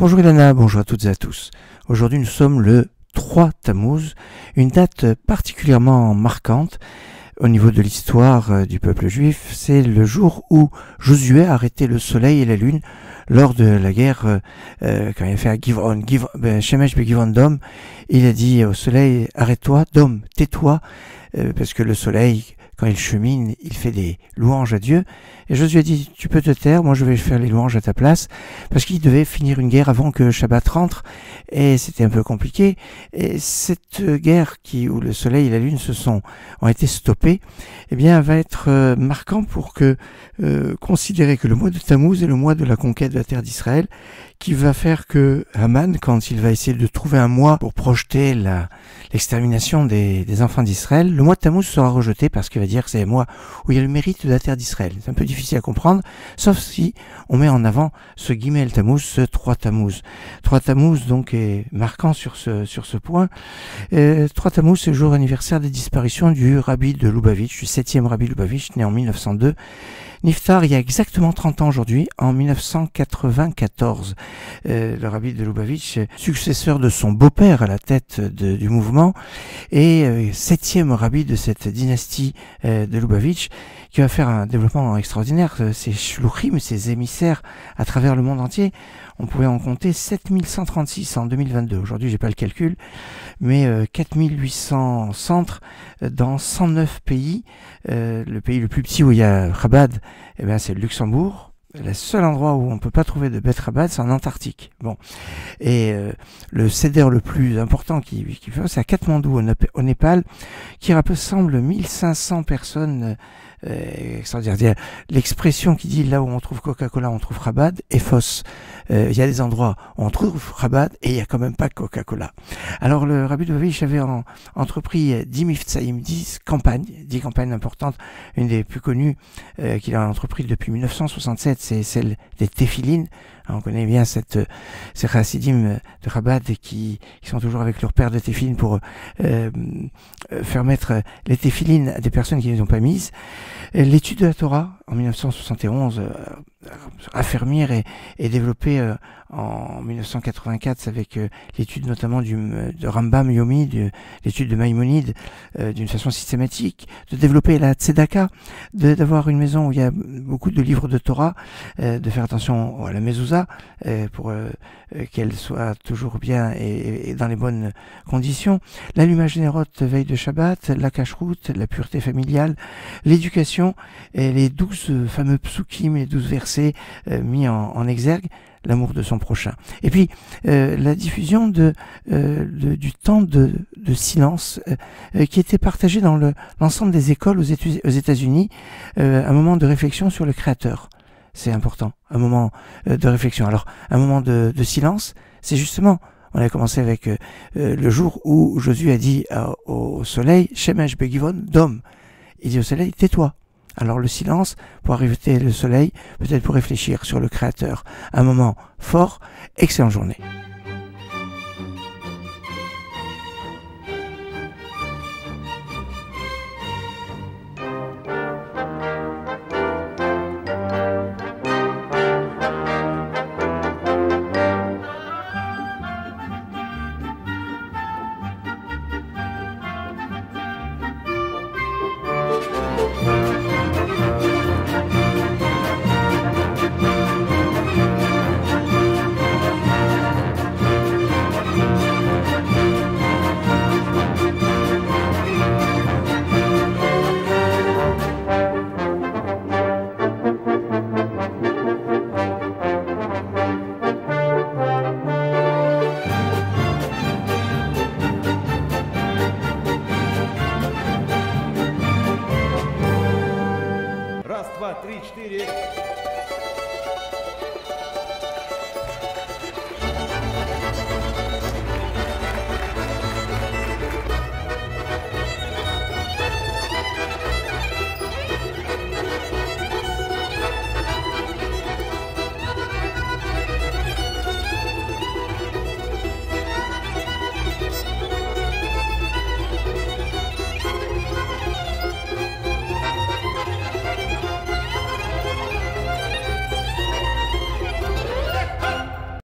Bonjour Ilana, bonjour à toutes et à tous. Aujourd'hui nous sommes le 3 Tammuz, une date particulièrement marquante au niveau de l'histoire du peuple juif. C'est le jour où Josué a arrêté le soleil et la lune lors de la guerre quand il a fait à Givon, Shemesh Begivon Dom. Il a dit au soleil, arrête-toi, Dom, tais-toi, parce que le soleil, quand il chemine, il fait des louanges à Dieu. Et Josué a dit, tu peux te taire, moi je vais faire les louanges à ta place, parce qu'il devait finir une guerre avant que Shabbat rentre, et c'était un peu compliqué. Et cette guerre où le soleil et la lune ont été stoppés, eh bien, va être marquant pour considérer que le mois de Tammuz est le mois de la conquête de la terre d'Israël, qui va faire que Haman, quand il va essayer de trouver un mois pour projeter l'extermination des enfants d'Israël, le mois de Tammuz sera rejeté parce qu'il va dire que c'est le mois où il y a le mérite de la terre d'Israël. C'est un peu difficile à comprendre, sauf si on met en avant ce Gimel Tammuz, ce 3 Tammuz. 3 Tammuz donc est marquant sur ce point. 3 Tammuz, c'est le jour anniversaire des disparitions du rabbi de Lubavitch, du 7e rabbi Lubavitch, né en 1902. Niftar, il y a exactement 30 ans aujourd'hui, en 1994. Le rabbi de Lubavitch, successeur de son beau-père à la tête du mouvement, et 7e rabbi de cette dynastie de Lubavitch, qui va faire un développement extraordinaire. Ces shluchim, ces émissaires à travers le monde entier, on pouvait en compter 7136 en 2022. Aujourd'hui, j'ai pas le calcul, mais 4800 centres dans 109 pays. Le pays le plus petit où il y a Chabad, eh bien, c'est le Luxembourg. Le seul endroit où on peut pas trouver de Beth Chabad, c'est en Antarctique. Bon. Et le céder le plus important qui fait, c'est à Katmandou, au Népal, qui rassemble 1500 personnes. Extraordinaire. L'expression qui dit là où on trouve Coca-Cola, on trouve Chabad est fausse. Il y a des endroits où on trouve Chabad et il n'y a quand même pas Coca-Cola. Alors le rabbi de Lubavitch avait entrepris 10 miftsaïm, 10 campagnes importantes. Une des plus connues qu'il a entrepris depuis 1967, c'est celle des téphilines. On connaît bien ces chassidim de Chabad qui sont toujours avec leur père de téphilines pour faire mettre les téphilines à des personnes qui ne les ont pas mises. L'étude de la Torah en 1971 affermir et développer en 1984 avec l'étude notamment de Rambam Yomi, l'étude de Maïmonide d'une façon systématique, de développer la tzedaka, d'avoir une maison où il y a beaucoup de livres de Torah, de faire attention à la mezouza pour qu'elle soit toujours bien et dans les bonnes conditions, l'allumage des nérotes veille de Shabbat, la cacheroute, la pureté familiale, l'éducation et les 12 fameux psukim, les 12 versets mis en exergue, l'amour de son prochain. Et puis la diffusion du temps de silence qui était partagé dans l'ensemble des écoles aux États-Unis, un moment de réflexion sur le Créateur. C'est important, un moment de réflexion. Alors, un moment de silence, c'est justement, on a commencé avec le jour où Josué a dit au soleil, Shemesh Begivon Dom. Il dit au soleil, tais-toi. Alors le silence, pour arrêter le soleil, peut-être pour réfléchir sur le Créateur. Un moment fort, excellente journée.